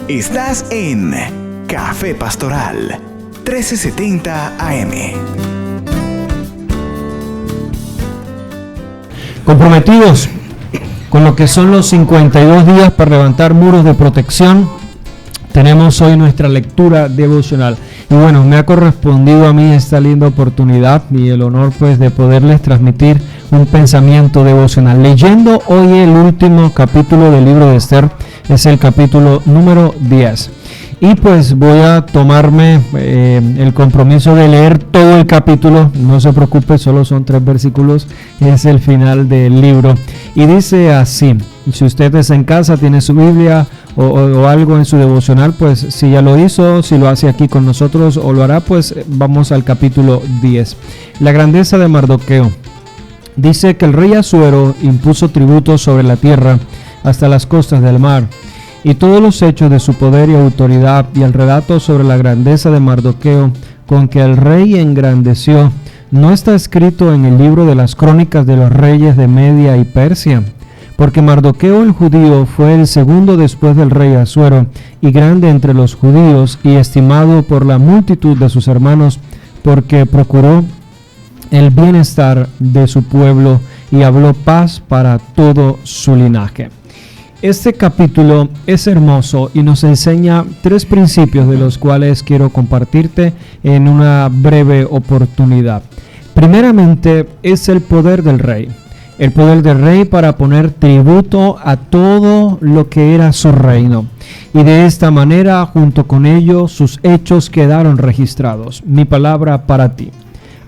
Estás en Café Pastoral 1370 AM. Comprometidos con lo que son los 52 días para levantar muros de protección, tenemos hoy nuestra lectura devocional. Y bueno, me ha correspondido a mí esta linda oportunidad y el honor pues de poderles transmitir un pensamiento devocional. Leyendo hoy el último capítulo del libro de Esther, es el capítulo número 10. Y pues voy a tomarme el compromiso de leer todo el capítulo. No se preocupe, solo son 3 versículos, es el final del libro. Y dice así: si ustedes en casa tienen su Biblia o algo en su devocional, pues si ya lo hizo, si lo hace aquí con nosotros o lo hará, pues vamos al capítulo 10. La grandeza de Mardoqueo. Dice que el rey Asuero impuso tributos sobre la tierra hasta las costas del mar, y todos los hechos de su poder y autoridad, y el relato sobre la grandeza de Mardoqueo con que el rey engrandeció, no está escrito en el libro de las crónicas de los reyes de Media y Persia. Porque Mardoqueo el judío fue el segundo después del rey Asuero, y grande entre los judíos, y estimado por la multitud de sus hermanos, porque procuró el bienestar de su pueblo y habló paz para todo su linaje. Este capítulo es hermoso y nos enseña 3 principios de los cuales quiero compartirte en una breve oportunidad. Primeramente es el poder del rey. El poder del rey para poner tributo a todo lo que era su reino. Y de esta manera, junto con ello, sus hechos quedaron registrados. Mi palabra para ti.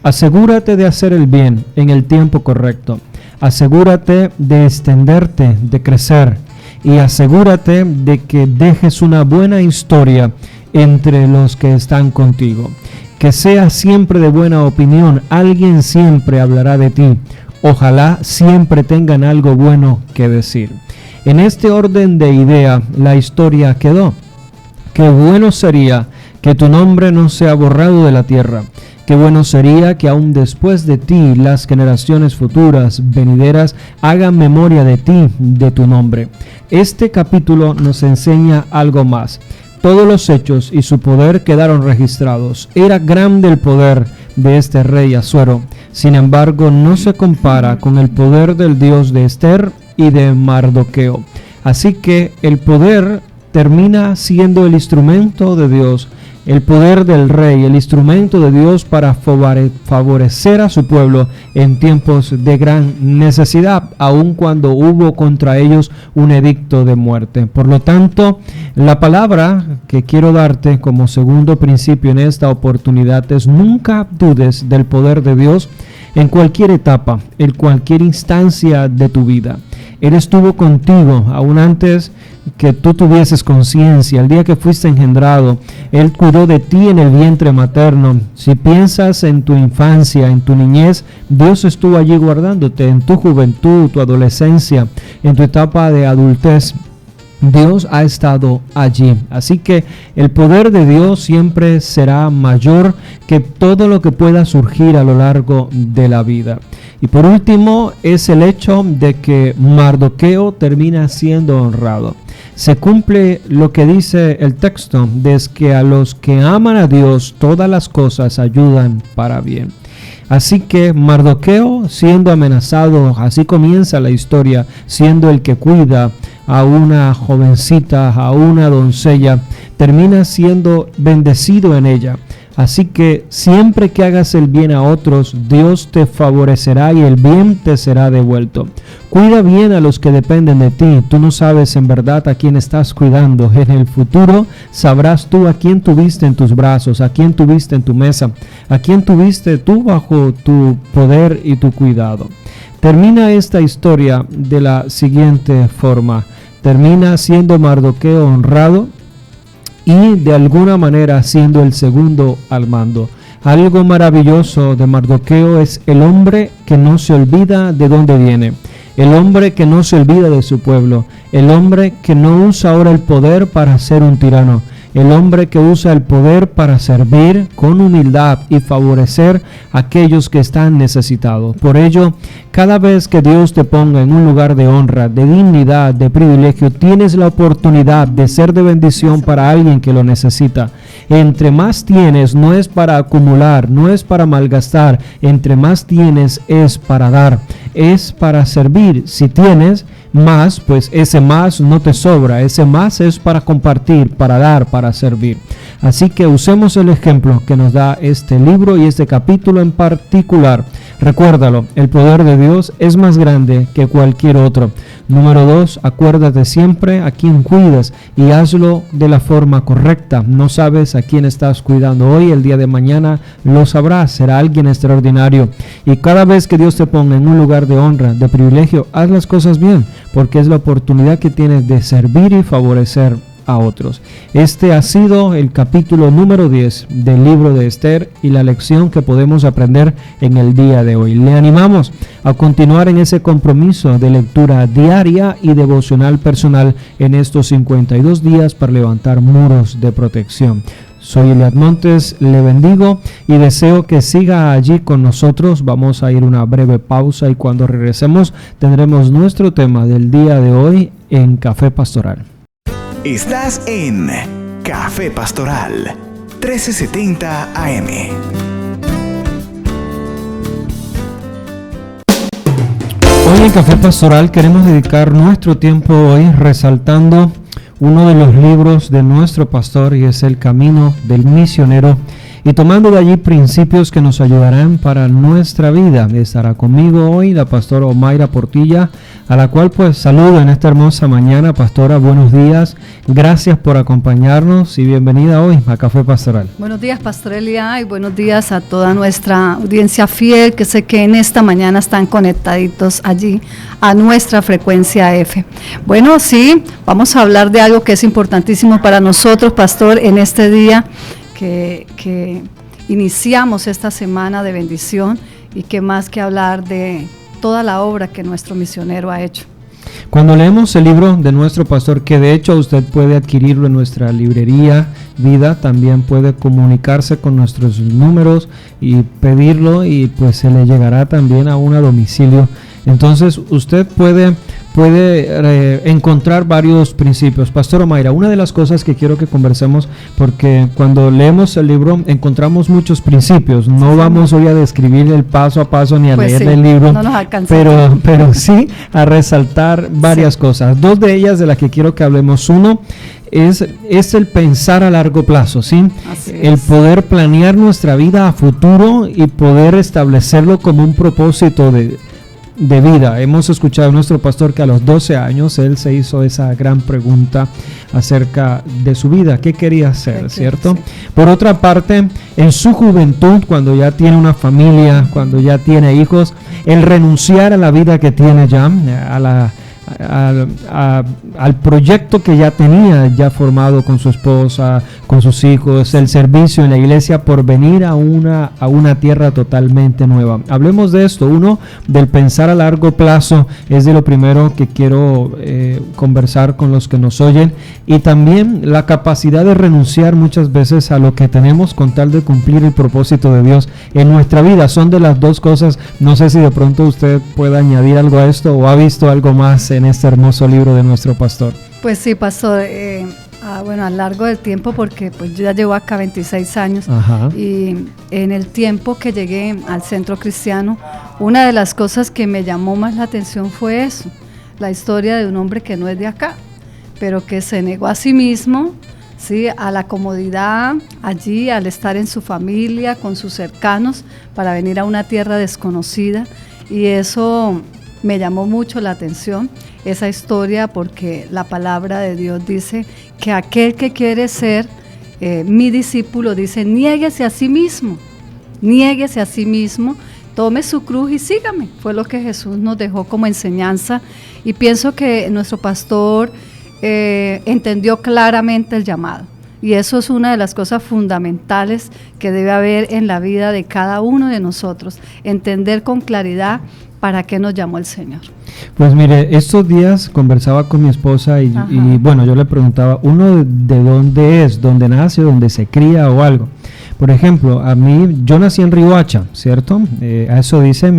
Asegúrate de hacer el bien en el tiempo correcto. Asegúrate de extenderte, de crecer. Y asegúrate de que dejes una buena historia entre los que están contigo. Que seas siempre de buena opinión. Alguien siempre hablará de ti. Ojalá siempre tengan algo bueno que decir. En este orden de idea, la historia quedó. Qué bueno sería que tu nombre no sea borrado de la tierra. Qué bueno sería que aún después de ti las generaciones futuras, venideras, hagan memoria de ti, de tu nombre. Este capítulo nos enseña algo más. Todos los hechos y su poder quedaron registrados. Era grande el poder de este rey Asuero. Sin embargo, no se compara con el poder del Dios de Esther y de Mardoqueo. Así que el poder termina siendo el instrumento de Dios. El poder del rey, el instrumento de Dios para favorecer a su pueblo en tiempos de gran necesidad, aun cuando hubo contra ellos un edicto de muerte. Por lo tanto, la palabra que quiero darte como segundo principio en esta oportunidad es: nunca dudes del poder de Dios en cualquier etapa, en cualquier instancia de tu vida. Él estuvo contigo aún antes que tú tuvieses conciencia. El día que fuiste engendrado, Él cuidó de ti en el vientre materno. Si piensas en tu infancia, en tu niñez, Dios estuvo allí guardándote. En tu juventud, tu adolescencia, en tu etapa de adultez, Dios ha estado allí. Así que el poder de Dios siempre será mayor que todo lo que pueda surgir a lo largo de la vida. Y por último es el hecho de que Mardoqueo termina siendo honrado. Se cumple lo que dice el texto, de que a los que aman a Dios todas las cosas ayudan para bien. Así que Mardoqueo, siendo amenazado, así comienza la historia, siendo el que cuida a una jovencita, a una doncella, termina siendo bendecido en ella. Así que siempre que hagas el bien a otros, Dios te favorecerá y el bien te será devuelto. Cuida bien a los que dependen de ti. Tú no sabes en verdad a quién estás cuidando. En el futuro sabrás tú a quién tuviste en tus brazos, a quién tuviste en tu mesa, a quién tuviste tú bajo tu poder y tu cuidado. Termina esta historia de la siguiente forma. Termina siendo Mardoqueo honrado y de alguna manera siendo el segundo al mando. Algo maravilloso de Mardoqueo es el hombre que no se olvida de dónde viene, el hombre que no se olvida de su pueblo, el hombre que no usa ahora el poder para ser un tirano, el hombre que usa el poder para servir con humildad y favorecer a aquellos que están necesitados. Por ello, cada vez que Dios te ponga en un lugar de honra, de dignidad, de privilegio, tienes la oportunidad de ser de bendición para alguien que lo necesita. Entre más tienes, no es para acumular, no es para malgastar. Entre más tienes, es para dar, es para servir. Si tienes más, pues ese más no te sobra, ese más es para compartir, para dar, para servir. Así que usemos el ejemplo que nos da este libro y este capítulo en particular. Recuérdalo, el poder de Dios es más grande que cualquier otro. Número 2, acuérdate siempre a quién cuidas y hazlo de la forma correcta. No sabes a quién estás cuidando hoy, el día de mañana lo sabrás, será alguien extraordinario. Y cada vez que Dios te ponga en un lugar de honra, de privilegio, haz las cosas bien, porque es la oportunidad que tienes de servir y favorecer a otros. Este ha sido el capítulo número 10 del libro de Esther y la lección que podemos aprender en el día de hoy. Le animamos a continuar en ese compromiso de lectura diaria y devocional personal en estos 52 días para levantar muros de protección. Soy Eliad Montes, le bendigo y deseo que siga allí con nosotros. Vamos a ir a una breve pausa y cuando regresemos tendremos nuestro tema del día de hoy en Café Pastoral. Estás en Café Pastoral 1370 AM. Hoy en Café Pastoral queremos dedicar nuestro tiempo hoy resaltando uno de los libros de nuestro pastor y es El Camino del Misionero, y tomando de allí principios que nos ayudarán para nuestra vida. Estará conmigo hoy la pastora Omaira Portilla, a la cual pues saludo en esta hermosa mañana. Pastora, buenos días, gracias por acompañarnos y bienvenida hoy a Café Pastoral. Buenos días, Pastor Elia, y buenos días a toda nuestra audiencia fiel, que sé que en esta mañana están conectaditos allí a nuestra frecuencia F. Bueno, sí, vamos a hablar de algo que es importantísimo para nosotros, Pastor, en este día que iniciamos esta semana de bendición, y que más que hablar de toda la obra que nuestro misionero ha hecho. Cuando leemos el libro de nuestro pastor, que de hecho usted puede adquirirlo en nuestra librería Vida, también puede comunicarse con nuestros números y pedirlo, y pues se le llegará también a un domicilio. Entonces usted puede encontrar varios principios. Pastor Omaira, una de las cosas que quiero que conversemos, porque cuando leemos el libro encontramos muchos principios. No vamos hoy a describir el paso a paso ni a leer el libro, no nos alcanza, pero sí a resaltar varias cosas. Dos de ellas de las que quiero que hablemos. Uno es el pensar a largo plazo, ¿sí? El poder planear nuestra vida a futuro y poder establecerlo como un propósito de vida. Hemos escuchado a nuestro pastor que a los 12 años él se hizo esa gran pregunta acerca de su vida, qué quería hacer, ¿cierto? Sí. Por otra parte, en su juventud, cuando ya tiene una familia, cuando ya tiene hijos, el renunciar a la vida que tiene ya, al proyecto que ya tenía ya formado con su esposa, con sus hijos, el servicio en la iglesia, por venir a una tierra totalmente nueva. Hablemos de esto. Uno, del pensar a largo plazo, es de lo primero que quiero conversar con los que nos oyen, y también la capacidad de renunciar muchas veces a lo que tenemos con tal de cumplir el propósito de Dios en nuestra vida. Son de las dos cosas. No sé si de pronto usted puede añadir algo a esto o ha visto algo más en este hermoso libro de nuestro pastor. Pues sí, pastor, a lo largo del tiempo, porque pues yo ya llevo acá 26 años. Ajá. Y en el tiempo que llegué al centro cristiano, una de las cosas que me llamó más la atención fue eso, la historia de un hombre que no es de acá, pero que se negó a sí mismo, ¿sí?, a la comodidad allí, al estar en su familia, con sus cercanos, para venir a una tierra desconocida, y eso me llamó mucho la atención, esa historia, porque la palabra de Dios dice que aquel que quiere ser mi discípulo, dice, niéguese a sí mismo, tome su cruz y sígame. Fue lo que Jesús nos dejó como enseñanza, y pienso que nuestro pastor entendió claramente el llamado, y eso es una de las cosas fundamentales que debe haber en la vida de cada uno de nosotros, entender con claridad para qué nos llamó el Señor. Pues mire, estos días conversaba con mi esposa y bueno, yo le preguntaba, ¿uno de dónde es? ¿Dónde nace? ¿Dónde se cría o algo? Por ejemplo, a mí, yo nací en Riohacha, ¿cierto? A eso dice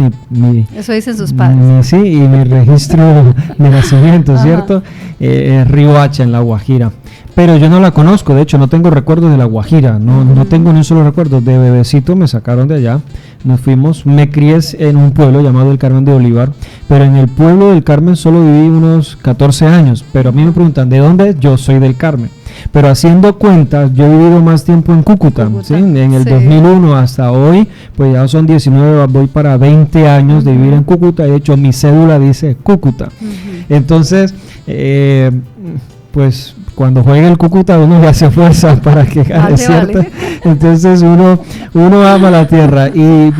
eso dicen sus padres. Sí, y mi registro de nacimiento, ¿cierto? Riohacha, en La Guajira. Pero yo no la conozco, de hecho no tengo recuerdos de La Guajira, no tengo ni un solo recuerdo. De bebecito me sacaron de allá, nos fuimos, me crié en un pueblo llamado El Carmen de Bolívar, pero en el pueblo del Carmen solo viví unos 14 años, pero a mí me preguntan, ¿de dónde? Yo soy del Carmen. Pero haciendo cuentas, yo he vivido más tiempo en Cúcuta, ¿sí? En el 2001 hasta hoy, pues ya son 19, voy para 20 años de vivir en Cúcuta. De hecho, mi cédula dice Cúcuta. Entonces, pues cuando juega el Cúcuta uno le hace fuerza para que gane, ¿cierto? Vale. Entonces uno ama la tierra y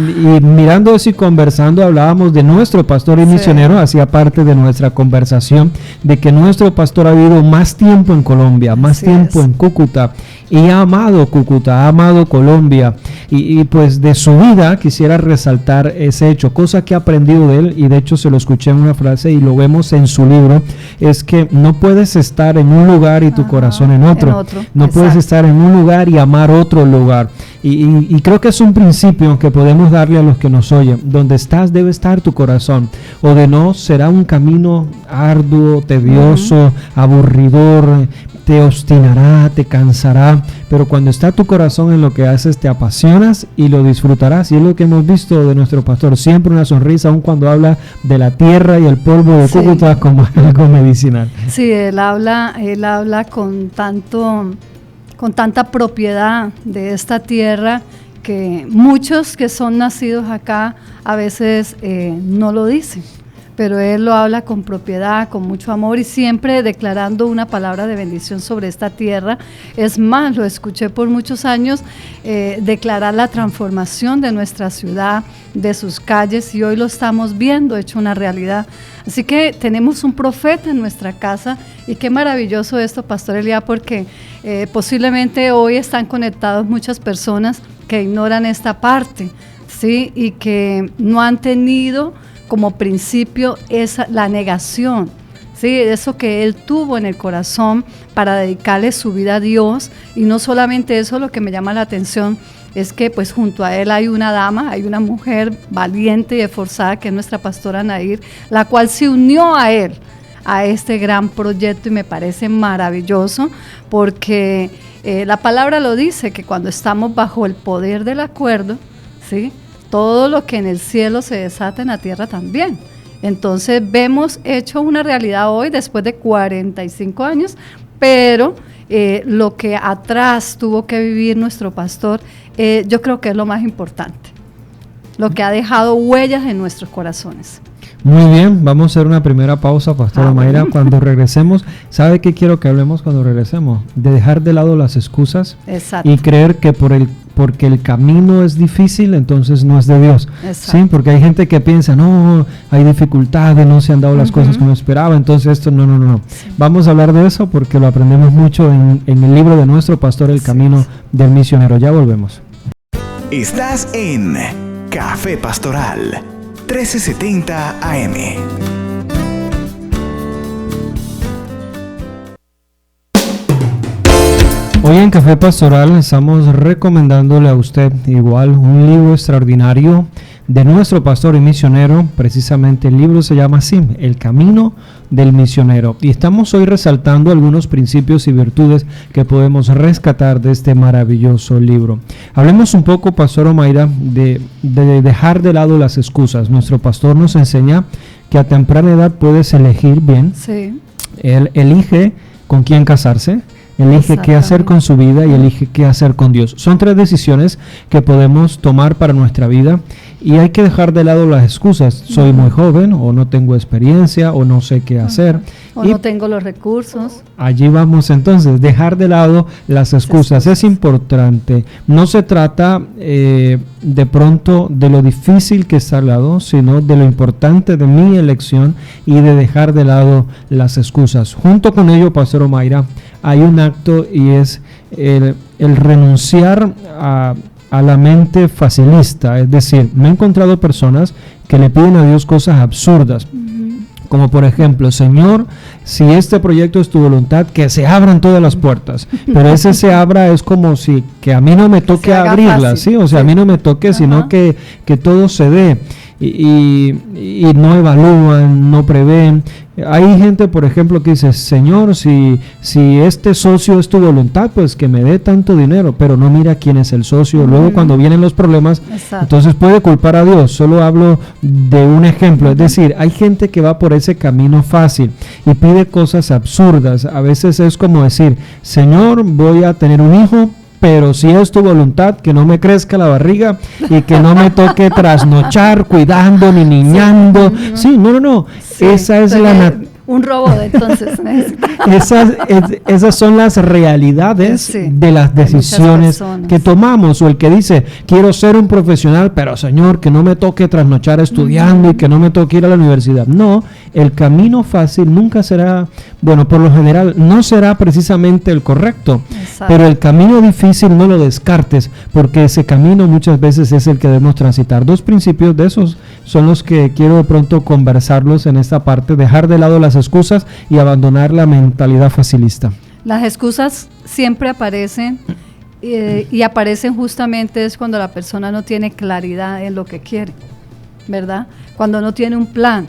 mirando eso y conversando hablábamos de nuestro pastor y misionero, hacía parte de nuestra conversación de que nuestro pastor ha vivido más tiempo en Colombia, más tiempo en Cúcuta y ha amado Cúcuta, ha amado Colombia y pues de su vida quisiera resaltar ese hecho, cosa que he aprendido de él y de hecho se lo escuché en una frase y lo vemos en su libro, es que no puedes estar en un lugar y tu corazón en otro. No puedes estar en un lugar y amar otro lugar. Y creo que es un principio que podemos darle a los que nos oyen. Donde estás debe estar tu corazón. O de no, será un camino arduo, tedioso, aburridor, te obstinará, te cansará. Pero cuando está tu corazón en lo que haces, te apasionas y lo disfrutarás. Y es lo que hemos visto de nuestro pastor. Siempre una sonrisa, aun cuando habla de la tierra y el polvo de Cúcuta como algo medicinal. Sí, él habla con tanta propiedad de esta tierra que muchos que son nacidos acá a veces no lo dicen, pero él lo habla con propiedad, con mucho amor y siempre declarando una palabra de bendición sobre esta tierra. Es más, lo escuché por muchos años declarar la transformación de nuestra ciudad, de sus calles, y hoy lo estamos viendo hecho una realidad. Así que tenemos un profeta en nuestra casa y qué maravilloso esto, Pastor Elías, porque posiblemente hoy están conectados muchas personas que ignoran esta parte, ¿sí? Y que no han tenido como principio la negación, ¿sí? Eso que él tuvo en el corazón para dedicarle su vida a Dios. Y no solamente eso, lo que me llama la atención es que pues junto a él hay una dama, hay una mujer valiente y esforzada que es nuestra pastora Nair, la cual se unió a él, a este gran proyecto, y me parece maravilloso porque la palabra lo dice, que cuando estamos bajo el poder del acuerdo, ¿sí?, todo lo que en el cielo se desata en la tierra también. Entonces vemos hecho una realidad hoy después de 45 años, pero lo que atrás tuvo que vivir nuestro pastor, yo creo que es lo más importante, lo que ha dejado huellas en nuestros corazones. Muy bien, vamos a hacer una primera pausa, Pastora Mayra. Cuando regresemos, ¿sabe qué quiero que hablemos cuando regresemos? De dejar de lado las excusas. Exacto. Y creer que porque el camino es difícil, entonces no es de Dios. Exacto. ¿Sí? Porque hay gente que piensa, no, hay dificultades, no se han dado las cosas como esperaba, entonces esto no. Sí. Vamos a hablar de eso porque lo aprendemos mucho en el libro de nuestro pastor, El Camino del Misionero. Ya volvemos. Estás en Café Pastoral 1370 AM. Hoy en Café Pastoral estamos recomendándole a usted igual un libro extraordinario de nuestro pastor y misionero. Precisamente el libro se llama así, El Camino del Misionero. Y estamos hoy resaltando algunos principios y virtudes que podemos rescatar de este maravilloso libro. Hablemos un poco, Pastor Mayra, de dejar de lado las excusas. Nuestro pastor nos enseña que a temprana edad puedes elegir bien. Sí. Él elige con quién casarse, elige qué hacer con su vida y elige qué hacer con Dios. Son 3 decisiones que podemos tomar para nuestra vida y hay que dejar de lado las excusas. Soy muy joven, o no tengo experiencia, o no sé qué hacer. O no tengo los recursos. Allí vamos entonces, dejar de lado las excusas. Es importante. No se trata de pronto de lo difícil que está al lado, sino de lo importante de mi elección y de dejar de lado las excusas. Junto con ello, Pastor Mayra, hay un acto y es el renunciar a la mente facilista, es decir, me he encontrado personas que le piden a Dios cosas absurdas, como por ejemplo, Señor, si este proyecto es tu voluntad, que se abran todas las puertas, pero ese se abra es como si que a mí no me toque abrirlas, ¿sí? O sea, a mí no me toque, sino que todo se dé. Y no evalúan, no prevén. Hay gente, por ejemplo, que dice, Señor, si este socio es tu voluntad, pues que me dé tanto dinero, pero no mira quién es el socio. Luego cuando vienen los problemas, entonces puede culpar a Dios. Solo hablo de un ejemplo, es decir, hay gente que va por ese camino fácil y pide cosas absurdas. A veces es como decir, Señor, voy a tener un hijo, pero si es tu voluntad, que no me crezca la barriga y que no me toque trasnochar cuidando ni niñando. Sí, no. Sí, esa es un robot, entonces. Esas son las realidades de las decisiones que tomamos. O el que dice, quiero ser un profesional, pero Señor, que no me toque trasnochar estudiando y que no me toque ir a la universidad. No, el camino fácil nunca será, bueno, por lo general, no será precisamente el correcto. Pero el camino difícil no lo descartes, porque ese camino muchas veces es el que debemos transitar. 2 principios de esos son los que quiero de pronto conversarlos en esta parte, dejar de lado las excusas y abandonar la mentalidad facilista. Las excusas siempre aparecen y aparecen justamente es cuando la persona no tiene claridad en lo que quiere, ¿verdad? Cuando no tiene un plan.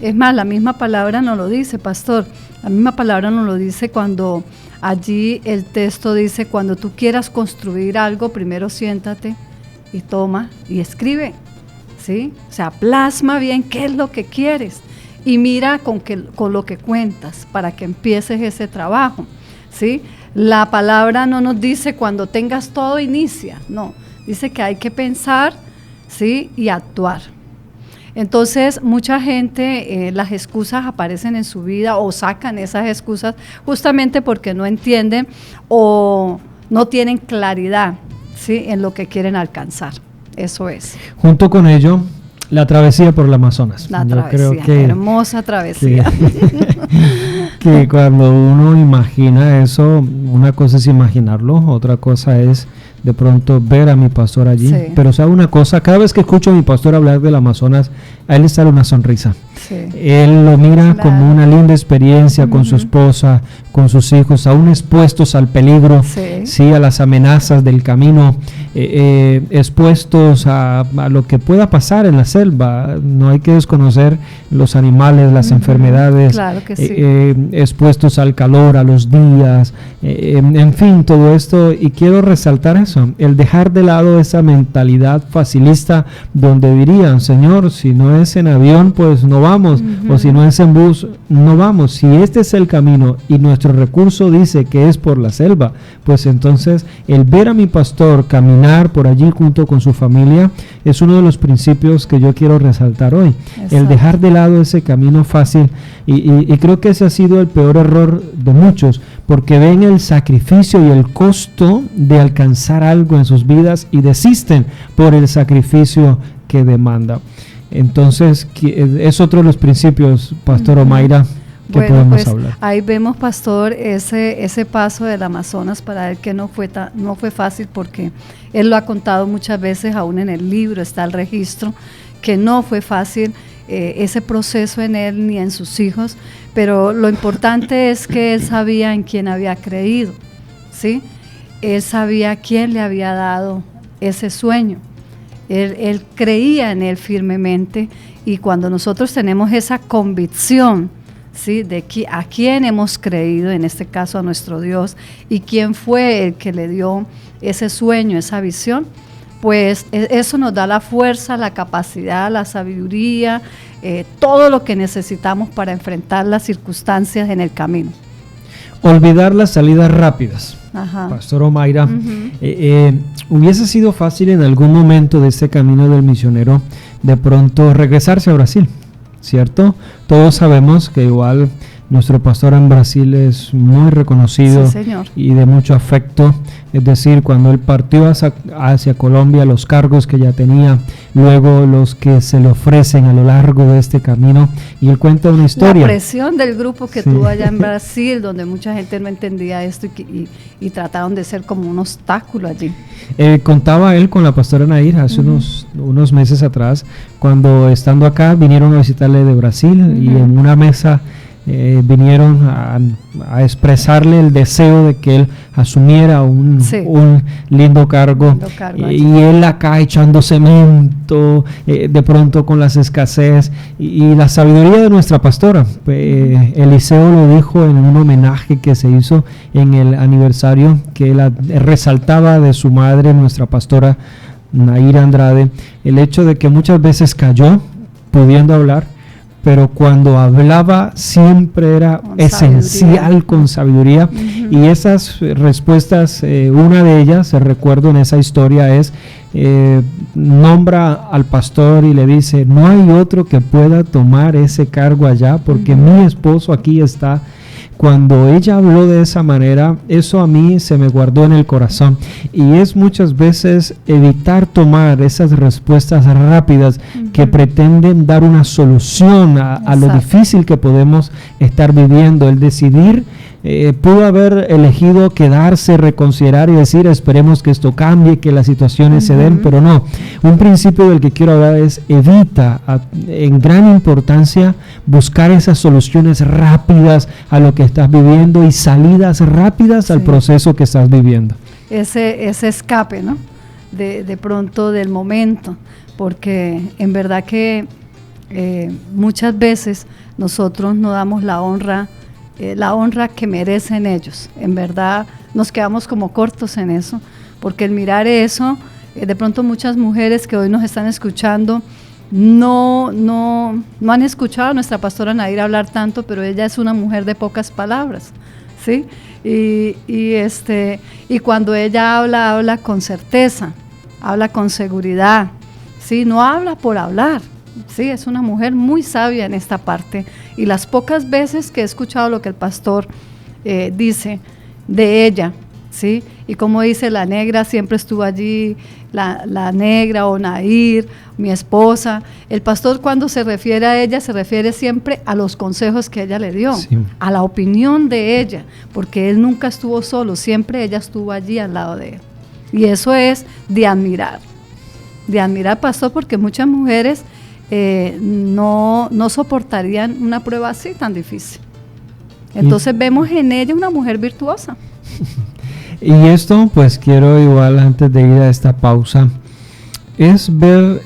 Es más, la misma palabra nos lo dice, pastor, la misma palabra nos lo dice cuando allí el texto dice, cuando tú quieras construir algo, primero siéntate y toma y escribe, ¿sí? O sea, plasma bien qué es lo que quieres y mira con lo que cuentas para que empieces ese trabajo, ¿sí? La palabra no nos dice cuando tengas todo inicia, no, dice que hay que pensar, ¿sí? Y actuar. Entonces, mucha gente, las excusas aparecen en su vida o sacan esas excusas justamente porque no entienden o no tienen claridad, ¿sí? En lo que quieren alcanzar. Eso es. Junto con ello, la travesía por el Amazonas. La travesía, hermosa travesía. Que cuando uno imagina eso, una cosa es imaginarlo, otra cosa es de pronto ver a mi pastor allí. Sí. Pero sabe una cosa, cada vez que escucho a mi pastor hablar del Amazonas, a él le sale una sonrisa. Sí. Él lo mira como una linda experiencia con su esposa, con sus hijos, aún expuestos al peligro, sí, a las amenazas del camino, expuestos a lo que pueda pasar en la selva. No hay que desconocer los animales, las enfermedades, claro que sí. Expuestos al calor, a los días, en fin, todo esto. Y quiero resaltar eso, el dejar de lado esa mentalidad facilista donde dirían, Señor, si no es en avión, pues no vamos, o si no es en bus, no vamos. Si este es el camino y nuestro recurso dice que es por la selva, pues entonces el ver a mi pastor caminar por allí junto con su familia es uno de los principios que yo quiero resaltar hoy. Exacto. El dejar de lado ese camino fácil y creo que ese ha sido el peor error de muchos, porque ven el sacrificio y el costo de alcanzar algo en sus vidas y desisten por el sacrificio que demanda. Entonces, es otro de los principios, Pastor Omaira, que podemos pues, hablar. Ahí vemos, pastor, ese paso del Amazonas para él que no fue fácil, porque él lo ha contado muchas veces, aún en el libro está el registro, que no fue fácil ese proceso en él ni en sus hijos, pero lo importante es que él sabía en quién había creído, ¿sí? Él sabía quién le había dado ese sueño. Él creía en él firmemente, y cuando nosotros tenemos esa convicción, ¿sí? De a quién hemos creído, en este caso a nuestro Dios, y quién fue el que le dio ese sueño, esa visión, pues eso nos da la fuerza, la capacidad, la sabiduría, todo lo que necesitamos para enfrentar las circunstancias en el camino. Olvidar las salidas rápidas. Ajá. Pastor Omaira, hubiese sido fácil en algún momento de este camino del misionero de pronto regresarse a Brasil, ¿cierto? Todos sabemos que igual Nuestro pastor en Brasil es muy reconocido, sí, señor, y de mucho afecto. Es decir, cuando él partió hacia Colombia, los cargos que ya tenía, luego los que se le ofrecen a lo largo de este camino, y él cuenta una historia. La presión del grupo que tuvo allá en Brasil, donde mucha gente no entendía esto y trataron de ser como un obstáculo allí. Contaba él con la pastora Nair hace unos meses atrás, cuando estando acá vinieron a visitarle de Brasil, y en una mesa vinieron a expresarle el deseo de que él asumiera un lindo cargo, y él acá echando cemento, de pronto con las escasez y la sabiduría de nuestra pastora. Eliseo lo dijo en un homenaje que se hizo en el aniversario, que él resaltaba de su madre, nuestra pastora Nair Andrade, el hecho de que muchas veces cayó pudiendo hablar, pero cuando hablaba siempre era con esencial, sabiduría. Con sabiduría. Y esas respuestas, una de ellas, recuerdo en esa historia, es nombra al pastor y le dice: no hay otro que pueda tomar ese cargo allá, porque mi esposo aquí está. Cuando ella habló de esa manera, eso a mí se me guardó en el corazón, y es muchas veces evitar tomar esas respuestas rápidas que pretenden dar una solución a lo difícil que podemos estar viviendo. El decidir, pudo haber elegido quedarse, reconsiderar y decir: esperemos que esto cambie, que las situaciones se den, pero no. Un principio del que quiero hablar es: evita en gran importancia buscar esas soluciones rápidas a lo que estás viviendo y salidas rápidas al proceso que estás viviendo. Ese escape, ¿no? De pronto del momento, porque en verdad que muchas veces nosotros no damos la honra que merecen ellos. En verdad nos quedamos como cortos en eso, porque el mirar eso, de pronto muchas mujeres que hoy nos están escuchando no han escuchado a nuestra pastora Nair hablar tanto, pero ella es una mujer de pocas palabras, ¿sí? Y cuando ella habla con certeza, habla con seguridad, ¿sí? No habla por hablar. Sí, es una mujer muy sabia en esta parte, y las pocas veces que he escuchado lo que el pastor dice de ella, ¿sí? Y como dice, la negra siempre estuvo allí, la negra o Nair, mi esposa. El pastor, cuando se refiere a ella, se refiere siempre a los consejos que ella le dio, a la opinión de ella, porque él nunca estuvo solo, siempre ella estuvo allí al lado de él. Y eso es de admirar, pastor, porque muchas mujeres no soportarían una prueba así tan difícil. Entonces vemos en ella una mujer virtuosa. Y esto, pues quiero igual, antes de ir a esta pausa, es ver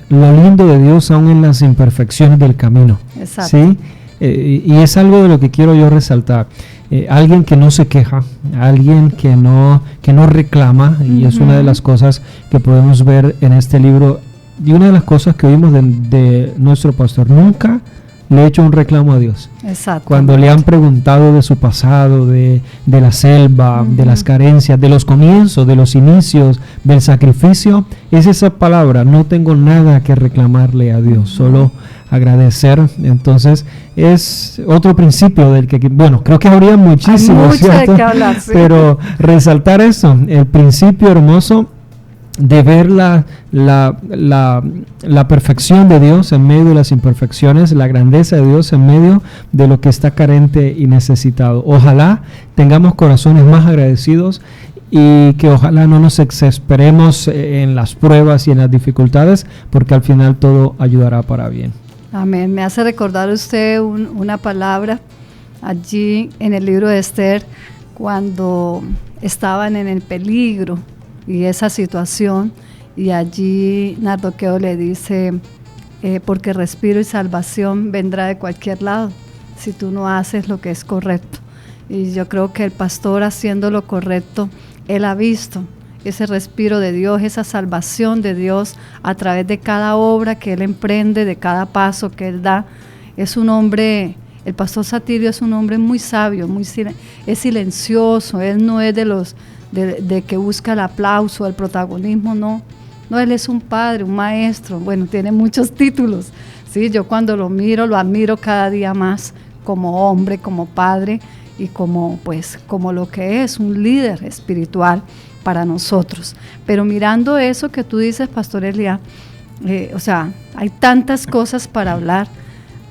lo lindo de Dios aún en las imperfecciones del camino. Exacto. ¿Sí? Y es algo de lo que quiero yo resaltar. Alguien que no se queja, alguien que no reclama, y es una de las cosas que podemos ver en este libro. Y una de las cosas que oímos de nuestro pastor: nunca le he hecho un reclamo a Dios. Cuando le han preguntado de su pasado, de la selva, de las carencias, de los comienzos, de los inicios, del sacrificio, es esa palabra: no tengo nada que reclamarle a Dios, solo agradecer. Entonces es otro principio del que, bueno, creo que habría muchísimo, hay mucho de qué hablar, sí. Pero resaltar eso, el principio hermoso de ver la perfección de Dios en medio de las imperfecciones, la grandeza de Dios en medio de lo que está carente y necesitado. Ojalá tengamos corazones más agradecidos, y que ojalá no nos exasperemos en las pruebas y en las dificultades, porque al final todo ayudará para bien. Amén. Me hace recordar usted una palabra allí en el libro de Esther, cuando estaban en el peligro y esa situación, y allí Mardoqueo le dice: porque respiro y salvación vendrá de cualquier lado si tú no haces lo que es correcto. Y yo creo que el pastor, haciendo lo correcto, él ha visto ese respiro de Dios, esa salvación de Dios a través de cada obra que él emprende, de cada paso que él da. Es un hombre, el pastor Satirio es un hombre muy sabio, es silencioso. Él no es de los de que busca el aplauso, el protagonismo, no, él es un padre, un maestro. Bueno, tiene muchos títulos, ¿sí? Yo cuando lo miro, lo admiro cada día más, como hombre, como padre y como lo que es un líder espiritual para nosotros. Pero mirando eso que tú dices, Pastor Eliá, hay tantas cosas para hablar,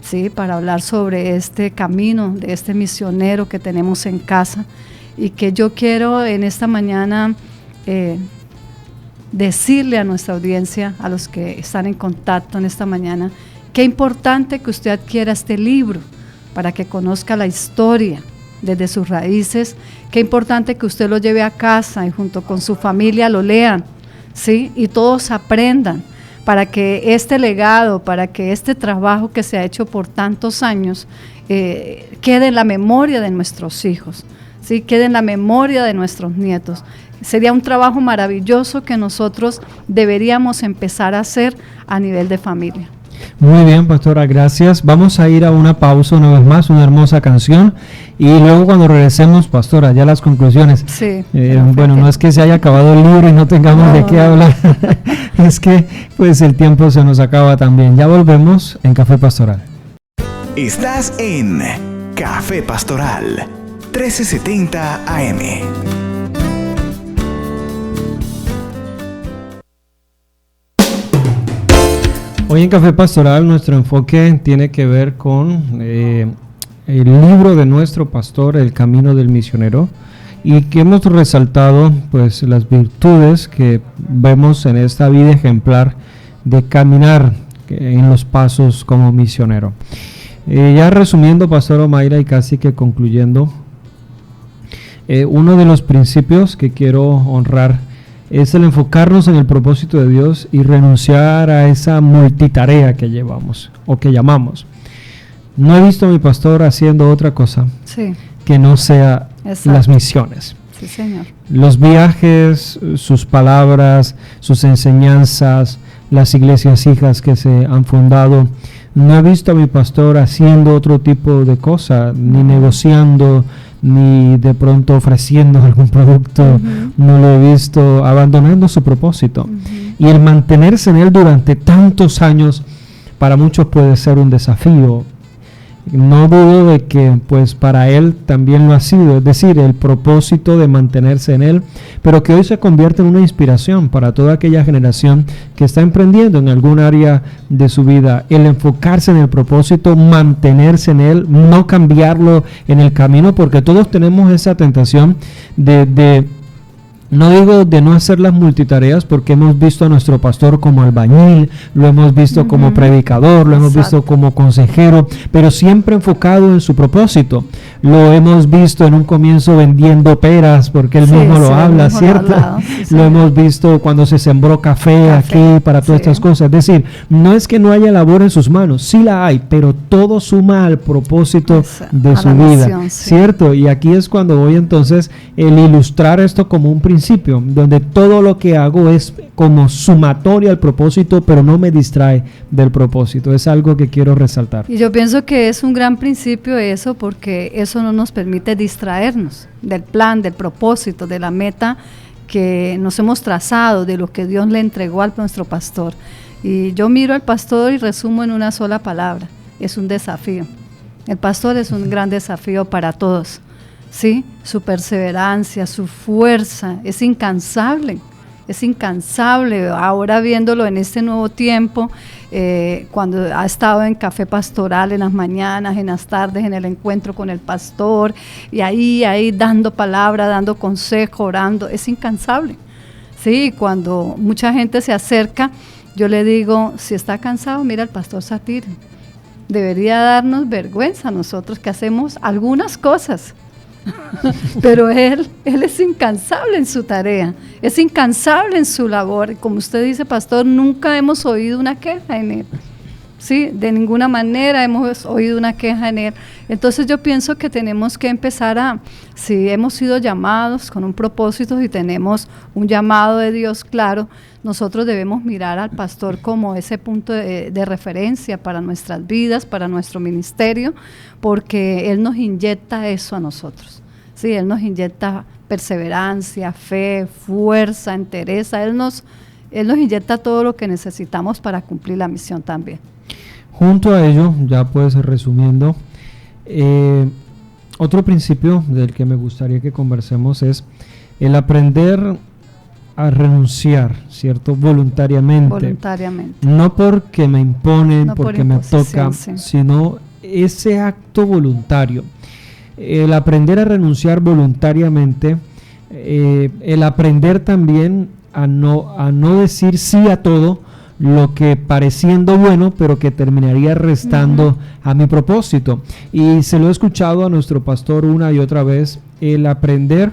¿sí? Para hablar sobre este camino de este misionero que tenemos en casa, y que yo quiero en esta mañana decirle a nuestra audiencia, a los que están en contacto en esta mañana, qué importante que usted adquiera este libro para que conozca la historia desde sus raíces, qué importante que usted lo lleve a casa y junto con su familia lo lean, ¿sí? Y todos aprendan, para que este legado, para que este trabajo que se ha hecho por tantos años quede en la memoria de nuestros hijos, ¿sí? Quede en la memoria de nuestros nietos. Sería un trabajo maravilloso que nosotros deberíamos empezar a hacer a nivel de familia. Muy bien, pastora, gracias. Vamos a ir a una pausa una vez más, una hermosa canción, y luego cuando regresemos, pastora, ya las conclusiones. Sí. Bueno, no es que se haya acabado el libro y no tengamos de qué hablar, es que pues el tiempo se nos acaba también. Ya volvemos en Café Pastoral. Estás en Café Pastoral, 1370 AM. Hoy en Café Pastoral nuestro enfoque tiene que ver con el libro de nuestro pastor, El Camino del Misionero, y que hemos resaltado pues las virtudes que vemos en esta vida ejemplar de caminar en los pasos como misionero. Ya resumiendo, Pastor Omaira, y casi que concluyendo, uno de los principios que quiero honrar es el enfocarnos en el propósito de Dios y renunciar a esa multitarea que llevamos o que llamamos. No he visto a mi pastor haciendo otra cosa que no sea las misiones. Sí, señor. Los viajes, sus palabras, sus enseñanzas, las iglesias hijas que se han fundado. No he visto a mi pastor haciendo otro tipo de cosa, ni negociando, ni de pronto ofreciendo algún producto. No lo he visto abandonando su propósito. Y el mantenerse en él durante tantos años para muchos puede ser un desafío. No dudo de que pues para él también lo ha sido, es decir, el propósito de mantenerse en él, pero que hoy se convierte en una inspiración para toda aquella generación que está emprendiendo en algún área de su vida, el enfocarse en el propósito, mantenerse en él, no cambiarlo en el camino, porque todos tenemos esa tentación no digo de no hacer las multitareas, porque hemos visto a nuestro pastor como albañil, lo hemos visto como predicador, lo hemos visto como consejero, pero siempre enfocado en su propósito. Lo hemos visto en un comienzo vendiendo peras, porque él mismo lo habla, ¿cierto? Lo hemos visto cuando se sembró café aquí para todas estas cosas. Es decir, no es que no haya labor en sus manos, sí la hay, pero todo suma al propósito de su vida, ¿cierto? Y aquí es cuando voy entonces el ilustrar esto como un principio, donde todo lo que hago es como sumatoria al propósito, pero no me distrae del propósito. Es algo que quiero resaltar. Y yo pienso que es un gran principio eso, porque eso no nos permite distraernos del plan, del propósito, de la meta que nos hemos trazado, de lo que Dios le entregó a nuestro pastor. Y yo miro al pastor y resumo en una sola palabra: es un desafío. El pastor es un gran desafío para todos. ¿Sí? Su perseverancia, su fuerza, es incansable. Ahora viéndolo en este nuevo tiempo, cuando ha estado en Café Pastoral en las mañanas, en las tardes, en el encuentro con el pastor, y ahí dando palabra, dando consejo, orando, es incansable. Sí, cuando mucha gente se acerca, yo le digo: si está cansado, mira al pastor Satir. Debería darnos vergüenza a nosotros que hacemos algunas cosas. Pero él es incansable en su tarea, es incansable en su labor. Como usted dice, pastor, nunca hemos oído una queja en él. Sí, de ninguna manera hemos oído una queja en él. Entonces yo pienso que tenemos que empezar si hemos sido llamados con un propósito y tenemos un llamado de Dios claro, nosotros debemos mirar al pastor como ese punto de referencia para nuestras vidas, para nuestro ministerio, porque él nos inyecta eso a nosotros. Sí, él nos inyecta perseverancia, fe, fuerza, entereza. Él nos inyecta todo lo que necesitamos para cumplir la misión también. Junto a ello, ya pues resumiendo, Otro principio del que me gustaría que conversemos es el aprender a renunciar, ¿cierto? Voluntariamente. No porque me imponen, no porque me toca, sino ese acto voluntario. El aprender a renunciar voluntariamente, el aprender también a no decir sí a todo lo que pareciendo bueno, pero que terminaría restando a mi propósito. Y se lo he escuchado a nuestro pastor una y otra vez, el aprender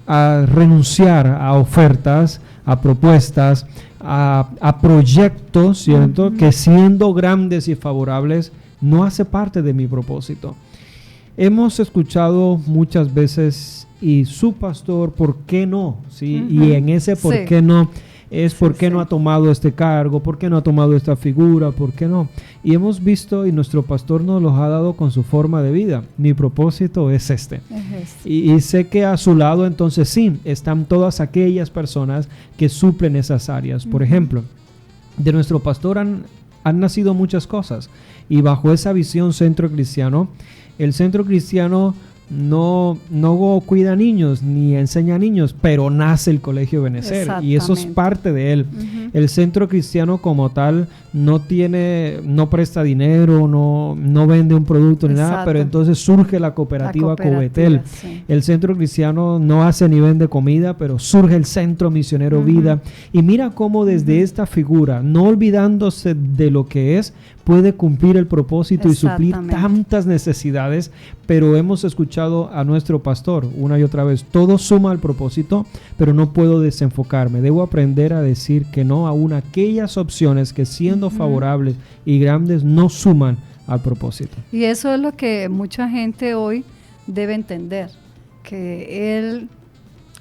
a renunciar a ofertas, a propuestas, a proyectos, ¿cierto? Que siendo grandes y favorables, no hace parte de mi propósito. Hemos escuchado muchas veces, y su pastor, ¿por qué no? ¿Sí? Y en ese ¿por qué no? Es por qué no ha tomado este cargo, por qué no ha tomado esta figura, por qué no. Y hemos visto, y nuestro pastor nos los ha dado con su forma de vida. Mi propósito es este. Y sé que a su lado, entonces sí, están todas aquellas personas que suplen esas áreas. Por ejemplo, de nuestro pastor han nacido muchas cosas. Y bajo esa visión Centro Cristiano, el Centro Cristiano no cuida niños ni enseña niños, pero nace el Colegio Benecer y eso es parte de él. El Centro Cristiano como tal no presta dinero, no vende un producto ni nada, pero entonces surge la cooperativa Covetel. Sí. El Centro Cristiano no hace ni vende comida, pero surge el Centro Misionero Vida. Y mira cómo desde esta figura, no olvidándose de lo que es, puede cumplir el propósito y suplir tantas necesidades, pero hemos escuchado a nuestro pastor una y otra vez, todo suma al propósito, pero no puedo desenfocarme, debo aprender a decir que no aún aquellas opciones que siendo favorables y grandes no suman al propósito. Y eso es lo que mucha gente hoy debe entender, que él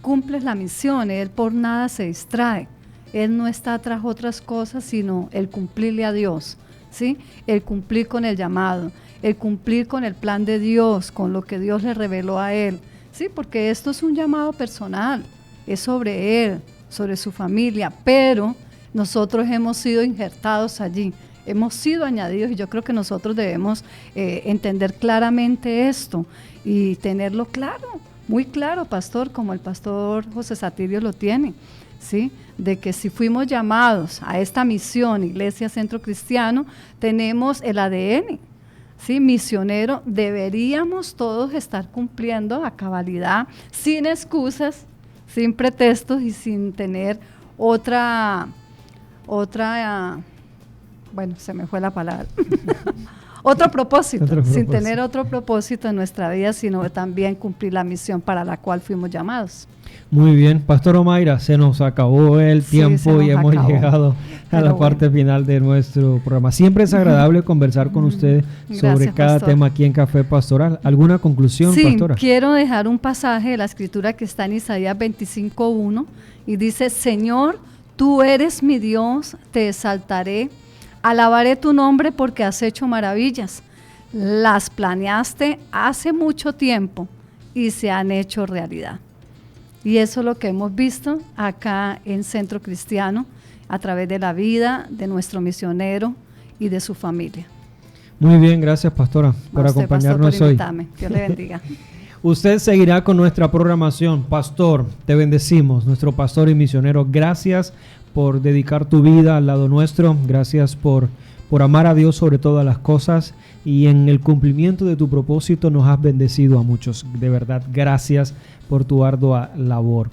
cumple la misión, él por nada se distrae, él no está tras otras cosas, sino el cumplirle a Dios. ¿Sí? El cumplir con el llamado, el cumplir con el plan de Dios, con lo que Dios le reveló a él, ¿sí? Porque esto es un llamado personal, es sobre él, sobre su familia, pero nosotros hemos sido injertados allí, hemos sido añadidos y yo creo que nosotros debemos entender claramente esto y tenerlo claro, muy claro, pastor, como el pastor José Satirio lo tiene, ¿sí? De que si fuimos llamados a esta misión, Iglesia Centro Cristiano, tenemos el ADN, ¿sí? Misionero, deberíamos todos estar cumpliendo a cabalidad, sin excusas, sin pretextos y sin tener otra, bueno, se me fue la palabra, otro propósito, sin tener otro propósito en nuestra vida, sino también cumplir la misión para la cual fuimos llamados. Muy bien, Pastor Omaira, se nos acabó el tiempo y hemos llegado a la parte final de nuestro programa. Siempre es agradable conversar con usted sobre cada tema aquí en Café Pastoral. ¿Alguna conclusión, pastora? Sí, quiero dejar un pasaje de la Escritura que está en Isaías 25:1 y dice: Señor, tú eres mi Dios, te exaltaré, alabaré tu nombre porque has hecho maravillas. Las planeaste hace mucho tiempo y se han hecho realidad. Y eso es lo que hemos visto acá en Centro Cristiano a través de la vida de nuestro misionero y de su familia. Muy bien, gracias pastora por acompañarnos hoy. Dios le bendiga. Usted seguirá con nuestra programación. Pastor, te bendecimos, nuestro pastor y misionero. Gracias por dedicar tu vida al lado nuestro. Gracias por amar a Dios sobre todas las cosas. Y en el cumplimiento de tu propósito nos has bendecido a muchos. De verdad, gracias por tu ardua labor.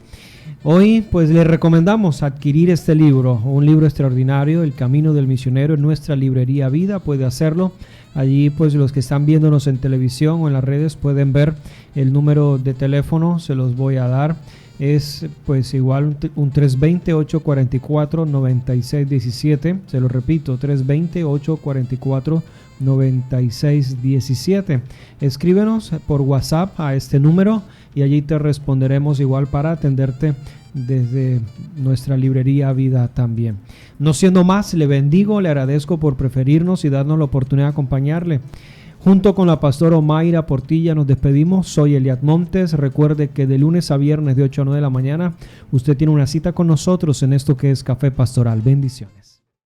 Hoy pues le recomendamos adquirir este libro, un libro extraordinario, El Camino del Misionero, en nuestra librería Vida. Puede hacerlo. Allí pues los que están viéndonos en televisión o en las redes pueden ver el número de teléfono, se los voy a dar. Es pues igual un 320-844-9617. Se lo repito, 320-844-9617. Escríbenos por WhatsApp a este número y allí te responderemos igual para atenderte desde nuestra librería Vida también. No siendo más, le bendigo, le agradezco por preferirnos y darnos la oportunidad de acompañarle. Junto con la pastora Omaira Portilla nos despedimos. Soy Eliad Montes. Recuerde que de lunes a viernes de 8 a 9 de la mañana usted tiene una cita con nosotros en esto que es Café Pastoral. Bendiciones.